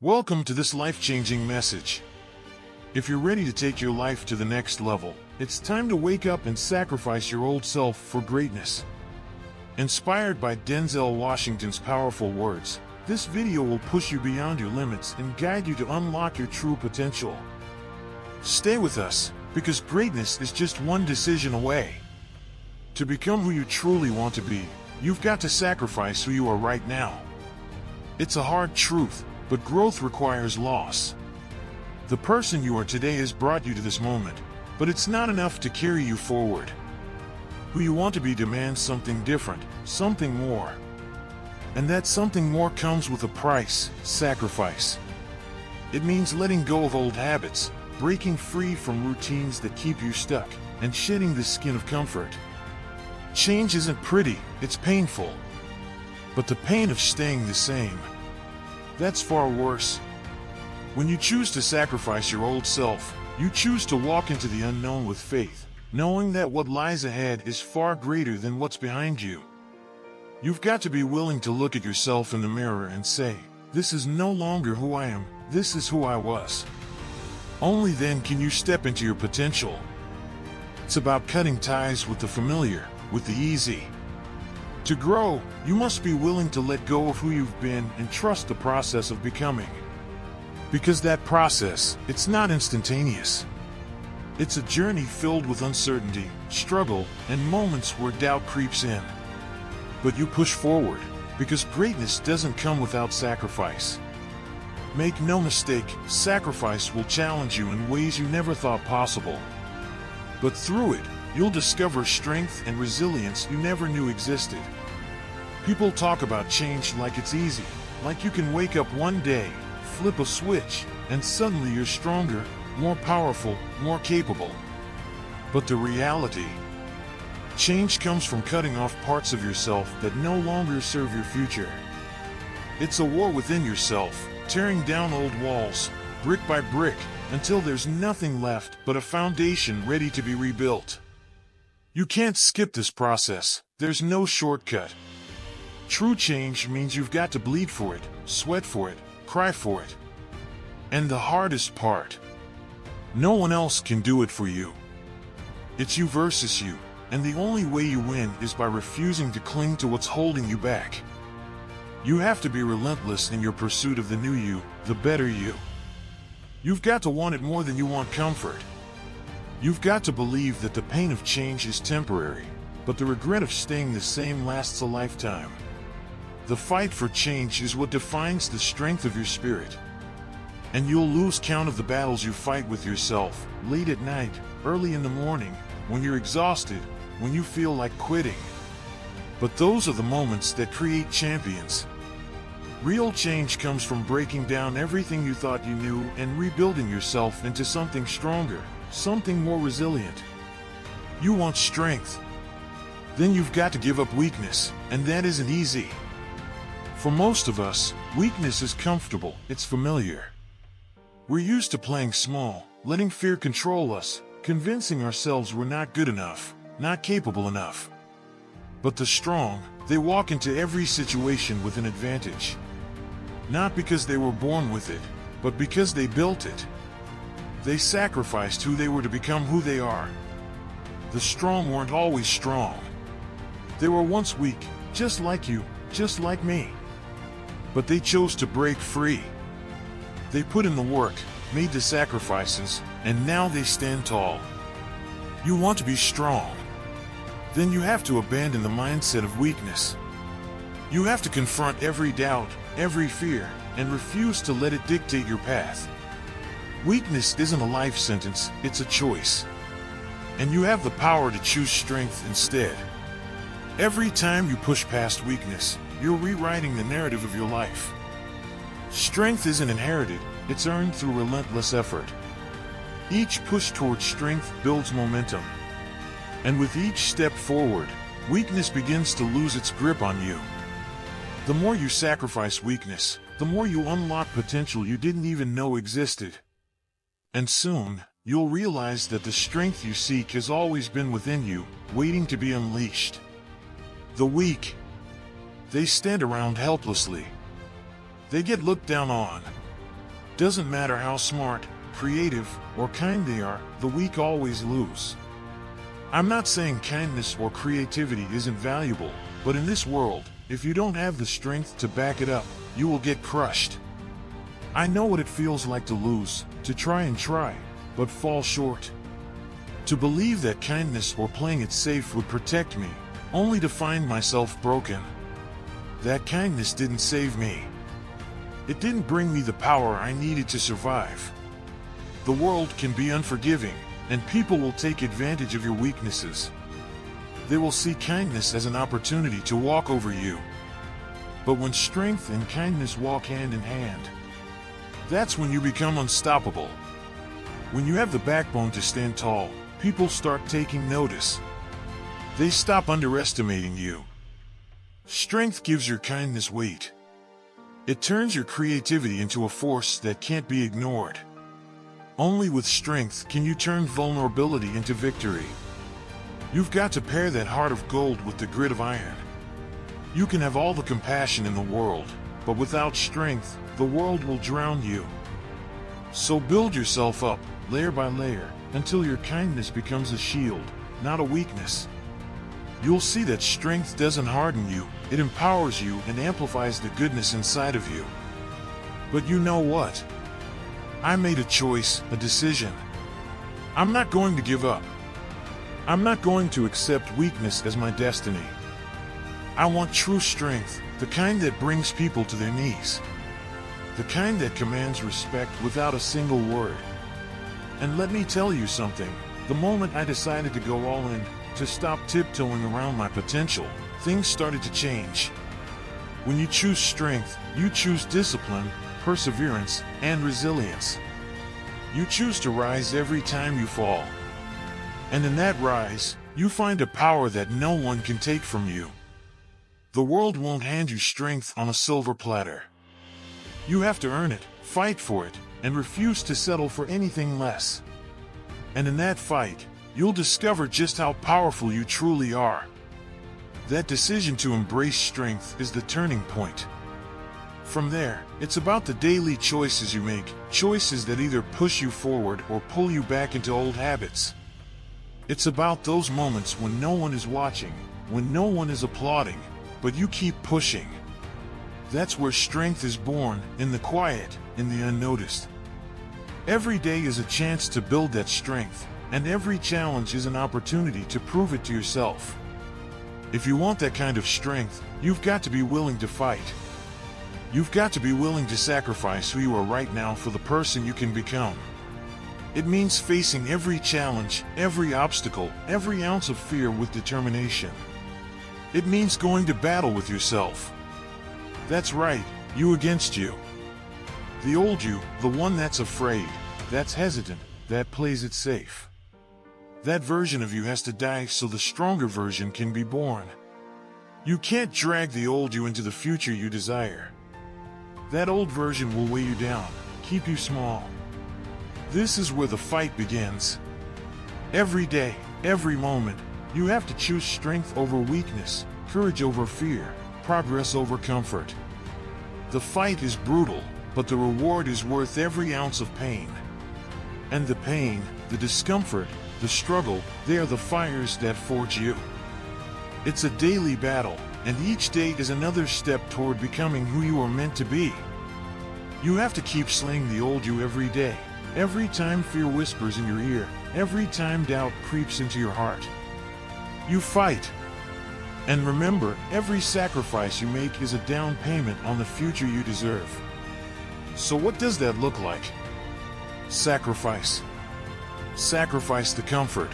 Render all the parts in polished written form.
Welcome to this life-changing message. If you're ready to take your life to the next level, it's time to wake up and sacrifice your old self for greatness. Inspired by Denzel Washington's powerful words, this video will push you beyond your limits and guide you to unlock your true potential. Stay with us, because greatness is just one decision away. To become who you truly want to be, you've got to sacrifice who you are right now. It's a hard truth, but growth requires loss. The person you are today has brought you to this moment, but it's not enough to carry you forward. Who you want to be demands something different, something more. And that something more comes with a price: sacrifice. It means letting go of old habits, breaking free from routines that keep you stuck, and shedding the skin of comfort. Change isn't pretty, it's painful. But the pain of staying the same, that's far worse. When you choose to sacrifice your old self, you choose to walk into the unknown with faith, knowing that what lies ahead is far greater than what's behind you. You've got to be willing to look at yourself in the mirror and say, "This is no longer who I am, this is who I was." Only then can you step into your potential. It's about cutting ties with the familiar, with the easy. To grow, you must be willing to let go of who you've been and trust the process of becoming. Because that process, it's not instantaneous. It's a journey filled with uncertainty, struggle, and moments where doubt creeps in. But you push forward, because greatness doesn't come without sacrifice. Make no mistake, sacrifice will challenge you in ways you never thought possible. But through it, you'll discover strength and resilience you never knew existed. People talk about change like it's easy, like you can wake up one day, flip a switch, and suddenly you're stronger, more powerful, more capable. But the reality, change comes from cutting off parts of yourself that no longer serve your future. It's a war within yourself, tearing down old walls, brick by brick, until there's nothing left but a foundation ready to be rebuilt. You can't skip this process, there's no shortcut. True change means you've got to bleed for it, sweat for it, cry for it. And the hardest part, no one else can do it for you. It's you versus you, and the only way you win is by refusing to cling to what's holding you back. You have to be relentless in your pursuit of the new you, the better you. You've got to want it more than you want comfort. You've got to believe that the pain of change is temporary, but the regret of staying the same lasts a lifetime. The fight for change is what defines the strength of your spirit. And you'll lose count of the battles you fight with yourself, late at night, early in the morning, when you're exhausted, when you feel like quitting. But those are the moments that create champions. Real change comes from breaking down everything you thought you knew and rebuilding yourself into something stronger, something more resilient. You want strength. Then you've got to give up weakness, and that isn't easy. For most of us, weakness is comfortable, it's familiar. We're used to playing small, letting fear control us, convincing ourselves we're not good enough, not capable enough. But the strong, they walk into every situation with an advantage. Not because they were born with it, but because they built it. They sacrificed who they were to become who they are. The strong weren't always strong. They were once weak, just like you, just like me. But they chose to break free. They put in the work, made the sacrifices, and now they stand tall. You want to be strong. Then you have to abandon the mindset of weakness. You have to confront every doubt, every fear, and refuse to let it dictate your path. Weakness isn't a life sentence, it's a choice. And you have the power to choose strength instead. Every time you push past weakness, you're rewriting the narrative of your life. Strength isn't inherited, it's earned through relentless effort. Each push towards strength builds momentum. And with each step forward, weakness begins to lose its grip on you. The more you sacrifice weakness, the more you unlock potential you didn't even know existed. And soon, you'll realize that the strength you seek has always been within you, waiting to be unleashed. The weak, they stand around helplessly. They get looked down on. Doesn't matter how smart, creative, or kind they are, the weak always lose. I'm not saying kindness or creativity isn't valuable, but in this world, if you don't have the strength to back it up, you will get crushed. I know what it feels like to lose, to try, but fall short. To believe that kindness or playing it safe would protect me, only to find myself broken. That kindness didn't save me. It didn't bring me the power I needed to survive. The world can be unforgiving, and people will take advantage of your weaknesses. They will see kindness as an opportunity to walk over you. But when strength and kindness walk hand in hand, that's when you become unstoppable. When you have the backbone to stand tall, people start taking notice. They stop underestimating you. Strength gives your kindness weight. It turns your creativity into a force that can't be ignored. Only with strength can you turn vulnerability into victory. You've got to pair that heart of gold with the grit of iron. You can have all the compassion in the world, but without strength, the world will drown you. So build yourself up, layer by layer, until your kindness becomes a shield, not a weakness. You'll see that strength doesn't harden you, it empowers you and amplifies the goodness inside of you. But you know what? I made a choice, a decision. I'm not going to give up. I'm not going to accept weakness as my destiny. I want true strength, the kind that brings people to their knees. The kind that commands respect without a single word. And let me tell you something, the moment I decided to go all in, to stop tiptoeing around my potential, things started to change. When you choose strength, you choose discipline, perseverance, and resilience. You choose to rise every time you fall. And in that rise, you find a power that no one can take from you. The world won't hand you strength on a silver platter. You have to earn it, fight for it, and refuse to settle for anything less. And in that fight, you'll discover just how powerful you truly are. That decision to embrace strength is the turning point. From there, it's about the daily choices you make, choices that either push you forward or pull you back into old habits. It's about those moments when no one is watching, when no one is applauding, but you keep pushing. That's where strength is born, in the quiet, in the unnoticed. Every day is a chance to build that strength, and every challenge is an opportunity to prove it to yourself. If you want that kind of strength, you've got to be willing to fight. You've got to be willing to sacrifice who you are right now for the person you can become. It means facing every challenge, every obstacle, every ounce of fear with determination. It means going to battle with yourself. That's right, you against you. The old you, the one that's afraid, that's hesitant, that plays it safe. That version of you has to die so the stronger version can be born. You can't drag the old you into the future you desire. That old version will weigh you down, keep you small. This is where the fight begins. Every day, every moment, you have to choose strength over weakness, courage over fear, progress over comfort. The fight is brutal, but the reward is worth every ounce of pain. And the pain, the discomfort, the struggle, they are the fires that forge you. It's a daily battle, and each day is another step toward becoming who you are meant to be. You have to keep slaying the old you every day, every time fear whispers in your ear, every time doubt creeps into your heart. You fight. And remember, every sacrifice you make is a down payment on the future you deserve. So what does that look like? Sacrifice. Sacrifice the comfort.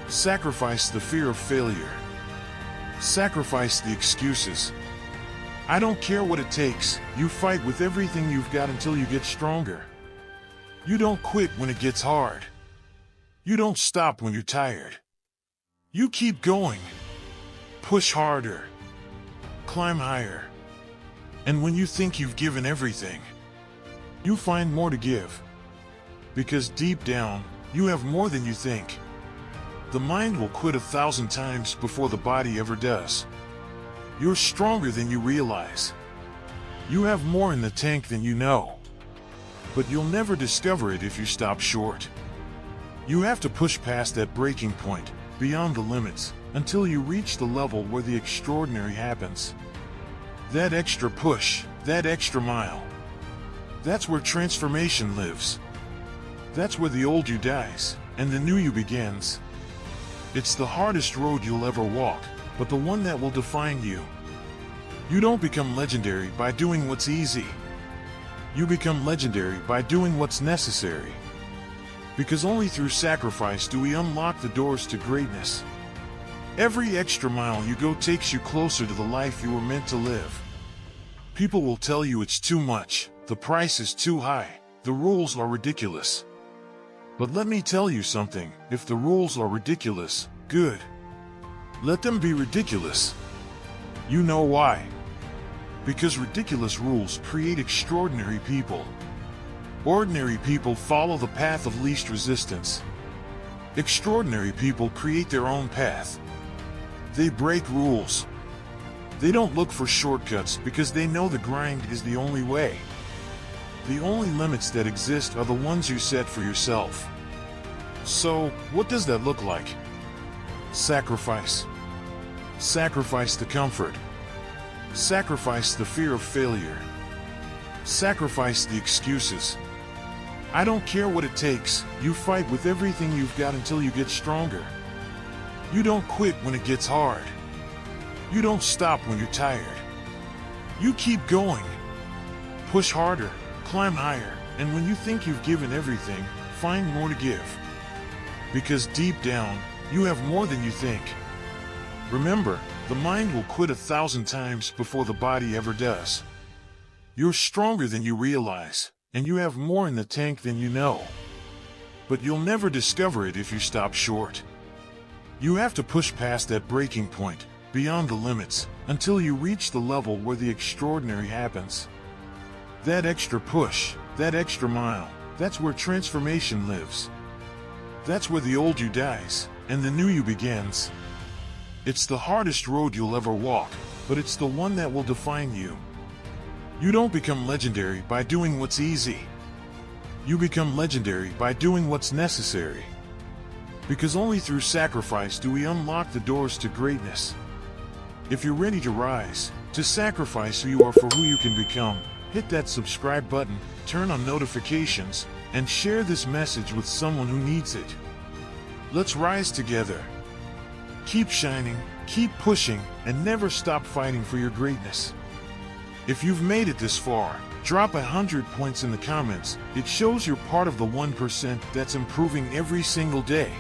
Sacrifice the fear of failure. Sacrifice the excuses. I don't care what it takes, you fight with everything you've got until you get stronger. You don't quit when it gets hard. You don't stop when you're tired. You keep going. Push harder. Climb higher. And when you think you've given everything, you find more to give. Because deep down, you have more than you think. The mind will quit 1,000 times before the body ever does. You're stronger than you realize. You have more in the tank than you know. but you'll never discover it if you stop short. You have to push past that breaking point, beyond the limits, until you reach the level where the extraordinary happens. That extra push, that extra mile. That's where transformation lives. That's where the old you dies, and the new you begins. It's the hardest road you'll ever walk, but the one that will define you. You don't become legendary by doing what's easy. You become legendary by doing what's necessary. Because only through sacrifice do we unlock the doors to greatness. Every extra mile you go takes you closer to the life you were meant to live. People will tell you it's too much, the price is too high, the rules are ridiculous. But let me tell you something, if the rules are ridiculous, good. Let them be ridiculous. You know why? Because ridiculous rules create extraordinary people. Ordinary people follow the path of least resistance. Extraordinary people create their own path. They break rules. They don't look for shortcuts because they know the grind is the only way. The only limits that exist are the ones you set for yourself. So, what does that look like? Sacrifice. Sacrifice the comfort. Sacrifice the fear of failure. Sacrifice the excuses. I don't care what it takes, you fight with everything you've got until you get stronger. You don't quit when it gets hard. You don't stop when you're tired. You keep going. Push harder, climb higher, and when you think you've given everything, find more to give. Because deep down, you have more than you think. Remember, the mind will quit 1,000 times before the body ever does. You're stronger than you realize, and you have more in the tank than you know. But you'll never discover it if you stop short. You have to push past that breaking point, beyond the limits, until you reach the level where the extraordinary happens. That extra push, that extra mile, that's where transformation lives. That's where the old you dies, and the new you begins. It's the hardest road you'll ever walk, but it's the one that will define you. You don't become legendary by doing what's easy. You become legendary by doing what's necessary. Because only through sacrifice do we unlock the doors to greatness. If you're ready to rise, to sacrifice who you are for who you can become, hit that subscribe button, turn on notifications, and share this message with someone who needs it. Let's rise together. Keep shining, keep pushing, and never stop fighting for your greatness. If you've made it this far, drop 100 points in the comments. It shows you're part of the 1% that's improving every single day.